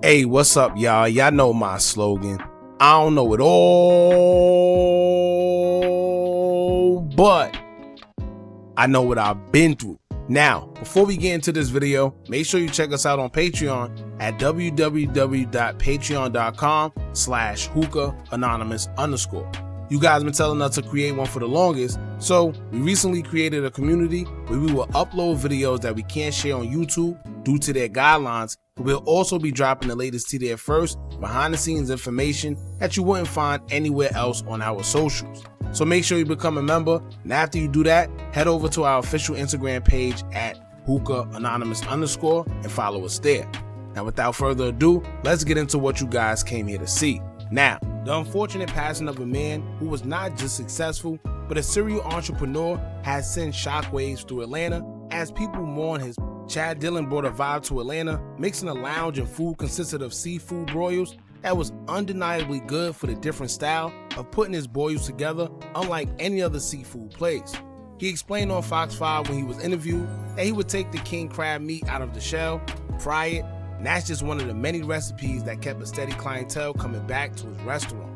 Hey, what's up, y'all? Y'all know my slogan. I don't know it all, but I know what I've been through. Now, before we get into this video, make sure you check us out on Patreon at www.patreon.com/Hookah Anonymous _. You guys been telling us to create one for the longest, so we recently created a community where we will upload videos that we can't share on YouTube due to their guidelines. We'll also be dropping the latest to there first, behind the scenes information that you wouldn't find anywhere else on our socials. So make sure you become a member, and after you do that, head over to our official Instagram page at Hookah Anonymous _ and follow us there. Now without further ado, let's get into what you guys came here to see. Now, the unfortunate passing of a man who was not just successful, but a serial entrepreneur has sent shockwaves through Atlanta as people mourn his. Chad Dillon brought a vibe to Atlanta, mixing a lounge and food consisted of seafood broils that was undeniably good for the different style of putting his broils together, unlike any other seafood place. He explained on Fox 5 when he was interviewed that he would take the king crab meat out of the shell, fry it, and that's just one of the many recipes that kept a steady clientele coming back to his restaurant.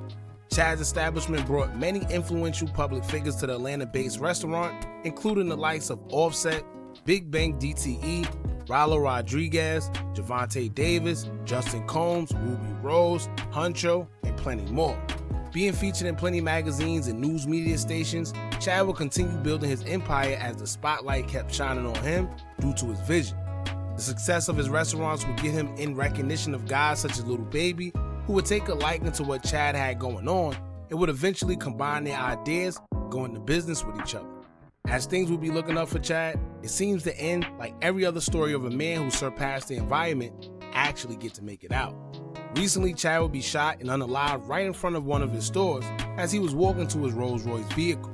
Chad's establishment brought many influential public figures to the Atlanta-based restaurant, including the likes of Offset, Big Bang DTE, Rollo Rodriguez, Javante Davis, Justin Combs, Ruby Rose, Huncho, and plenty more. Being featured in plenty magazines and news media stations, Chad will continue building his empire as the spotlight kept shining on him due to his vision. The success of his restaurants would get him in recognition of guys such as Little Baby, who would take a liking to what Chad had going on and would eventually combine their ideas, go into business with each other. As things would be looking up for Chad, it seems to end like every other story of a man who surpassed the environment actually get to make it out. Recently, Chad would be shot and unalived right in front of one of his stores as he was walking to his Rolls Royce vehicle.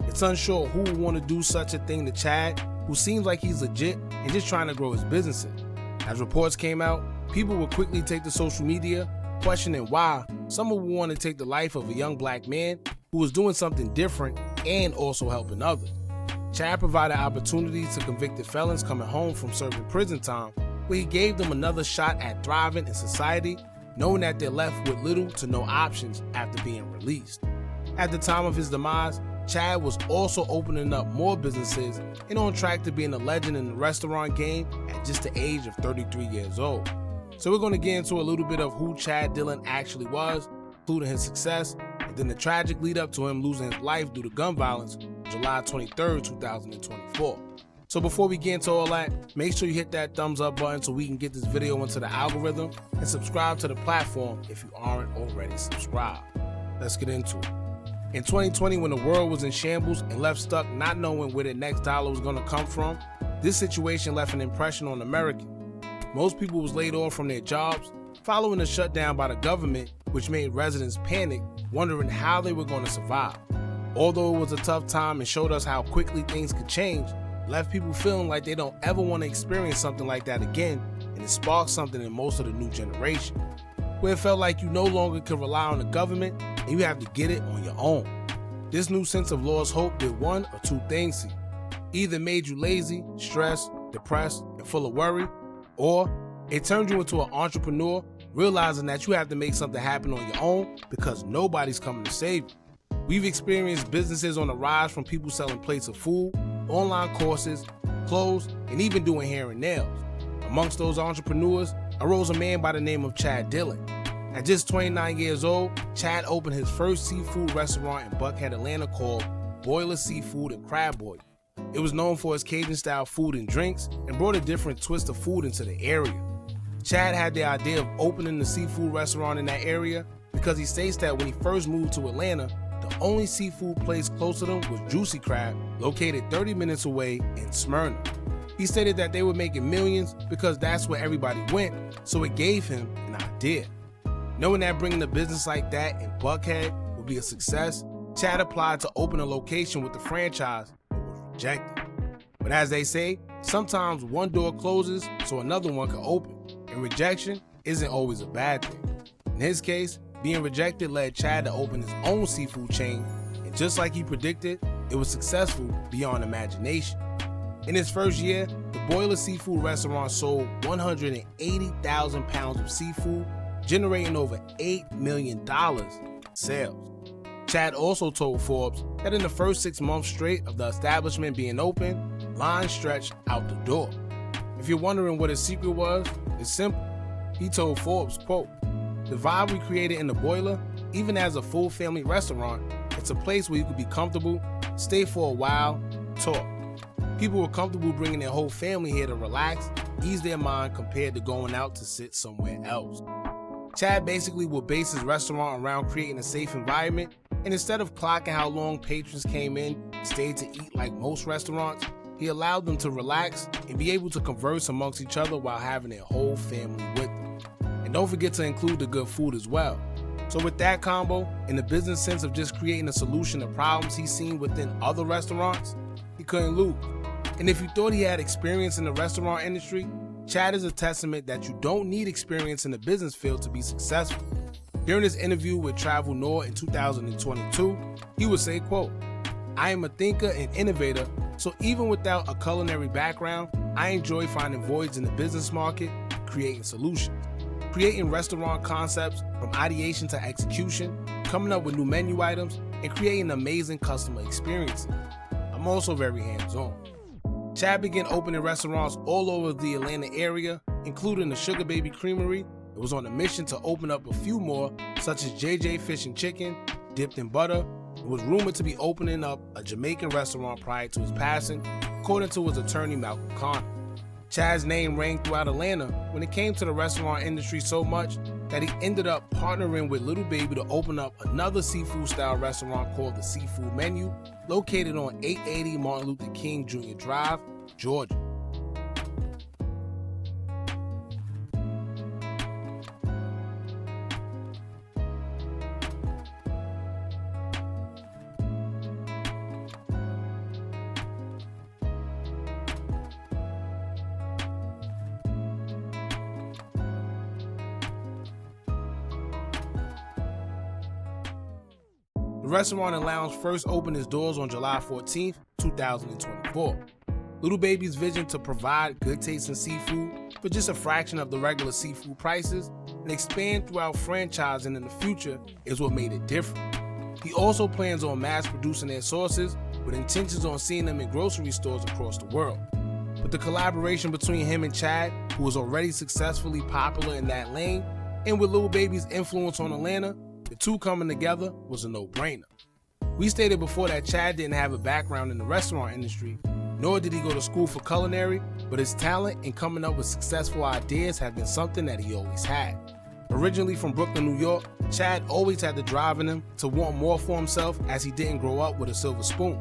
It's unsure who would want to do such a thing to Chad, who seems like he's legit and just trying to grow his businesses. As reports came out, people would quickly take to social media, questioning why someone would want to take the life of a young black man who was doing something different and also helping others. Chad provided opportunities to convicted felons coming home from serving prison time, where he gave them another shot at thriving in society, knowing that they're left with little to no options after being released. At the time of his demise, Chad was also opening up more businesses and on track to being a legend in the restaurant game at just the age of 33 years old. So we're going to get into a little bit of who Chad Dillon actually was, including his success, and then the tragic lead up to him losing his life due to gun violence July 23rd, 2024. So before we get into all that, make sure you hit that thumbs up button so we can get this video into the algorithm, and subscribe to the platform if you aren't already subscribed. Let's get into it. In 2020, when the world was in shambles and left stuck not knowing where the next dollar was going to come from, this situation left an impression on Americans. Most people was laid off from their jobs following the shutdown by the government, which made residents panic, wondering how they were going to survive. Although it was a tough time and showed us how quickly things could change, it left people feeling like they don't ever want to experience something like that again, and it sparked something in most of the new generation, where it felt like you no longer could rely on the government and you have to get it on your own. This new sense of lost hope did one or two things to you. Either made you lazy, stressed, depressed, and full of worry, or it turned you into an entrepreneur, realizing that you have to make something happen on your own because nobody's coming to save you. We've experienced businesses on the rise, from people selling plates of food, online courses, clothes, and even doing hair and nails. Amongst those entrepreneurs arose a man by the name of Chad Dillon. At just 29 years old, Chad opened his first seafood restaurant in Buckhead, Atlanta called Boiler Seafood and Crab Boil. It was known for its Cajun-style food and drinks and brought a different twist of food into the area. Chad had the idea of opening the seafood restaurant in that area because he states that when he first moved to Atlanta, the only seafood place close to them was Juicy Crab, located 30 minutes away in Smyrna. He stated that they were making millions because that's where everybody went, so it gave him an idea. Knowing that bringing a business like that in Buckhead would be a success, Chad applied to open a location with the franchise, but was rejected. But as they say, sometimes one door closes so another one can open, and rejection isn't always a bad thing. In his case, being rejected led Chad to open his own seafood chain, and just like he predicted, it was successful beyond imagination. In his first year, the Boiler Seafood restaurant sold 180,000 pounds of seafood, generating over $8 million in sales. Chad also told Forbes that in the first 6 months straight of the establishment being open, lines stretched out the door. If you're wondering what his secret was, it's simple. He told Forbes, quote, "The vibe we created in the Boiler, even as a full family restaurant, it's a place where you could be comfortable, stay for a while, talk. People were comfortable bringing their whole family here to relax, ease their mind compared to going out to sit somewhere else." Chad basically will base his restaurant around creating a safe environment, and instead of clocking how long patrons came in and stayed to eat like most restaurants, he allowed them to relax and be able to converse amongst each other while having their whole family with them. And don't forget to include the good food as well. So with that combo, in the business sense of just creating a solution to problems he's seen within other restaurants, he couldn't lose. And if you thought he had experience in the restaurant industry, Chad is a testament that you don't need experience in the business field to be successful. During his interview with Travel North in 2022, he would say, quote, "I am a thinker and innovator, so even without a culinary background, I enjoy finding voids in the business market, creating solutions. Creating restaurant concepts from ideation to execution, coming up with new menu items, and creating amazing customer experiences. I'm also very hands-on." Chad began opening restaurants all over the Atlanta area, including the Sugar Baby Creamery. It was on a mission to open up a few more, such as JJ Fish and Chicken, Dipped in Butter. It was rumored to be opening up a Jamaican restaurant prior to his passing, according to his attorney Malcolm Connor. Chad's name rang throughout Atlanta when it came to the restaurant industry so much that he ended up partnering with Lil Baby to open up another seafood-style restaurant called the Seafood Menu, located on 880 Martin Luther King Jr. Drive, Georgia. The restaurant and lounge first opened its doors on July 14, 2024. Lil Baby's vision to provide good tasting seafood for just a fraction of the regular seafood prices and expand throughout franchising in the future is what made it different. He also plans on mass producing their sauces with intentions on seeing them in grocery stores across the world. But the collaboration between him and Chad, who was already successfully popular in that lane, and with Lil Baby's influence on Atlanta, the two coming together was a no-brainer. We stated before that Chad didn't have a background in the restaurant industry, nor did he go to school for culinary, but his talent in coming up with successful ideas have been something that he always had. Originally from Brooklyn, New York, Chad always had the drive in him to want more for himself as he didn't grow up with a silver spoon.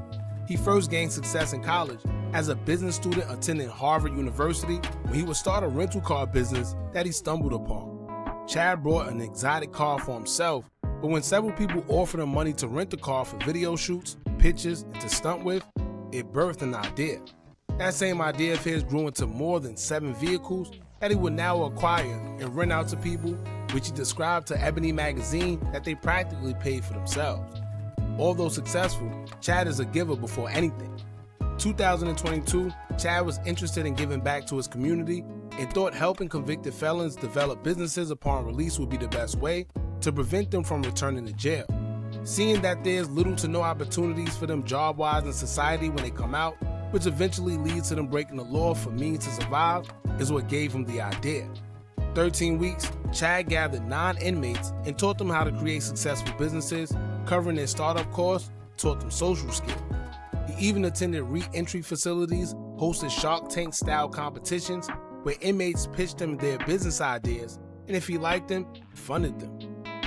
He first gained success in college as a business student attending Harvard University when he would start a rental car business that he stumbled upon. Chad brought an exotic car for himself, but when several people offered him money to rent the car for video shoots, pictures, and to stunt with, it birthed an idea. That same idea of his grew into more than 7 vehicles that he would now acquire and rent out to people, which he described to Ebony magazine that they practically paid for themselves. Although successful, Chad is a giver before anything. 2022, Chad was interested in giving back to his community and thought helping convicted felons develop businesses upon release would be the best way to prevent them from returning to jail. Seeing that there's little to no opportunities for them job-wise in society when they come out, which eventually leads to them breaking the law for means to survive, is what gave him the idea. 13 weeks, Chad gathered 9 inmates and taught them how to create successful businesses, covering their startup costs, taught them social skills. He even attended re-entry facilities, hosted Shark Tank style competitions where inmates pitched him their business ideas, and if he liked them, funded them.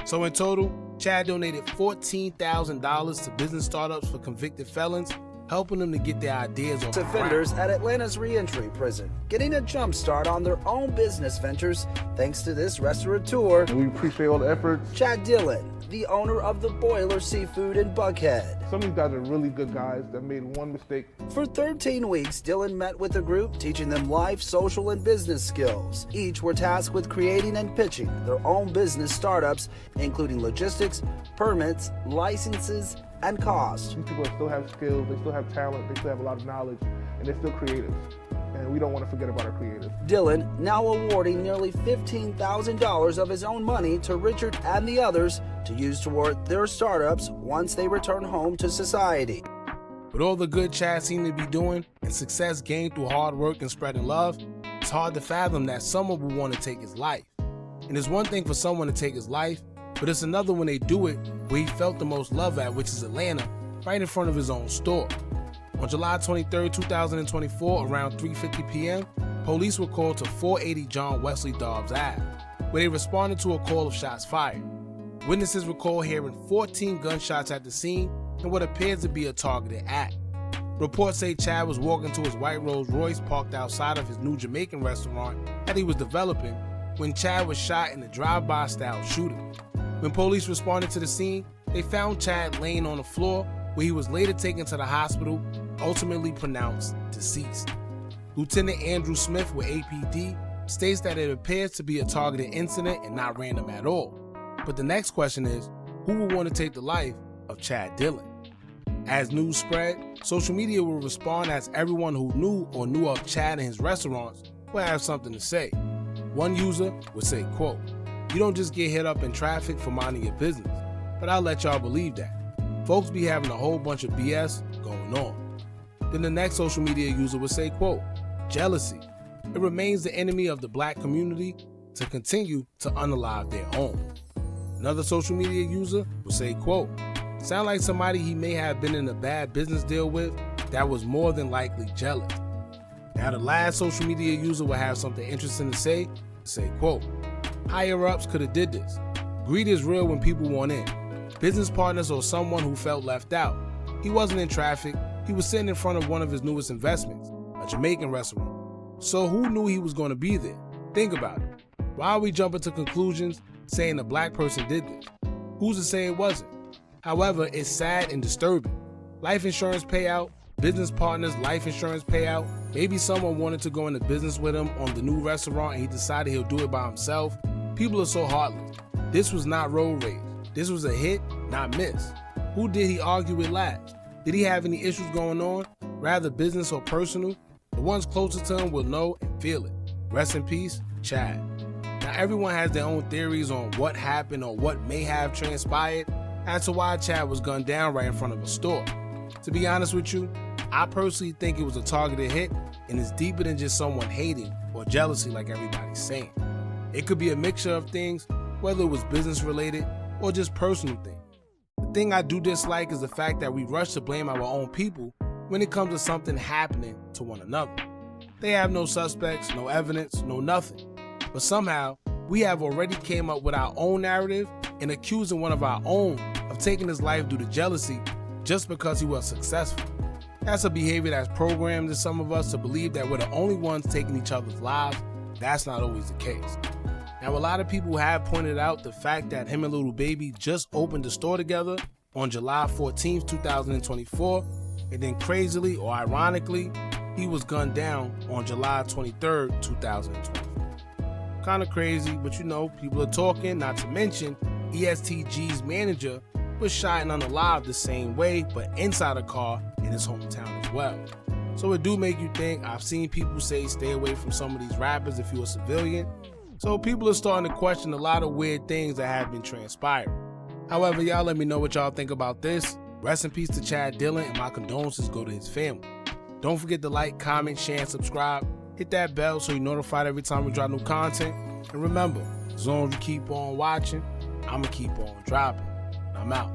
So in total, Chad donated $14,000 to business startups for convicted felons, helping them to get their ideas off the ground. Offenders at Atlanta's reentry prison getting a jump start on their own business ventures thanks to this restaurateur. And we appreciate all the efforts. Chad Dillon, the owner of the Boiler Seafood in Buckhead. Some of these guys are really good guys that made one mistake. For 13 weeks, Dillon met with the group, teaching them life, social, and business skills. Each were tasked with creating and pitching their own business startups, including logistics, permits, licenses, and cost. These people still have skills, they still have talent, they still have a lot of knowledge, and they're still creative. and we don't want to forget about our creators. Dillon now awarding nearly $15,000 of his own money to Richard and the others to use toward their startups once they return home to society. With all the good Chad seemed to be doing and success gained through hard work and spreading love, it's hard to fathom that someone would want to take his life. And it's one thing for someone to take his life, but it's another when they do it where he felt the most love at, which is Atlanta, right in front of his own store. On July 23, 2024, around 3:50 p.m., police were called to 480 John Wesley Dobbs Ave, where they responded to a call of shots fired. Witnesses recall hearing 14 gunshots at the scene and what appears to be a targeted act. Reports say Chad was walking to his white Rolls Royce parked outside of his new Jamaican restaurant that he was developing when Chad was shot in a drive-by style shooting. When police responded to the scene, they found Chad laying on the floor, where he was later taken to the hospital, ultimately pronounced deceased. Lieutenant Andrew Smith with APD states that it appears to be a targeted incident and not random at all. But the next question is, who would want to take the life of Chad Dillon? As news spread, social media will respond as everyone who knew of Chad and his restaurants will have something to say. One user would say, quote, "You don't just get hit up in traffic for minding your business, but I'll let y'all believe that. Folks be having a whole bunch of BS going on." Then the next social media user would say, quote, "Jealousy. It remains the enemy of the black community to continue to unalive their own." Another social media user would say, quote, "Sound like somebody he may have been in a bad business deal with that was more than likely jealous." Now the last social media user will have something interesting to say, quote, "Higher ups could have did this. Greed is real when people want in. Business partners or someone who felt left out. He wasn't in traffic, he was sitting in front of one of his newest investments, a Jamaican restaurant. So who knew he was going to be there? Think about it. Why are we jumping to conclusions saying a black person did this? Who's to say it wasn't? However, it's sad and disturbing. Life insurance payout, business partners life insurance payout, maybe someone wanted to go into business with him on the new restaurant and he decided he'll do it by himself. People are so heartless. This was not road rage. This was a hit, not miss. Who did he argue with last? Did he have any issues going on, rather business or personal? The ones closest to him will know and feel it. Rest in peace, Chad. Now everyone has their own theories on what happened or what may have transpired as to why Chad was gunned down right in front of a store. To be honest with you, I personally think it was a targeted hit and it's deeper than just someone hating or jealousy like everybody's saying. It could be a mixture of things, whether it was business related or just personal things. The thing I do dislike is the fact that we rush to blame our own people when it comes to something happening to one another. They have no suspects, no evidence, no nothing. But somehow, we have already came up with our own narrative and accusing one of our own of taking his life due to jealousy just because he was successful. That's a behavior that's programmed in some of us to believe that we're the only ones taking each other's lives. That's not always the case. Now, a lot of people have pointed out the fact that him and Little Baby just opened the store together on July 14th, 2024, and then crazily or ironically, he was gunned down on July 23rd, 2024. Kind of crazy, but you know, people are talking, not to mention ESTG's manager was shot and unalive the same way, but inside a car in his hometown as well. So it do make you think. I've seen people say stay away from some of these rappers if you're a civilian. So people are starting to question a lot of weird things that have been transpiring. However, y'all let me know what y'all think about this. Rest in peace to Chad Dillon, and my condolences go to his family. Don't forget to like, comment, share, and subscribe. Hit that bell so you're notified every time we drop new content. And remember, as long as you keep on watching, I'ma keep on dropping. I'm out.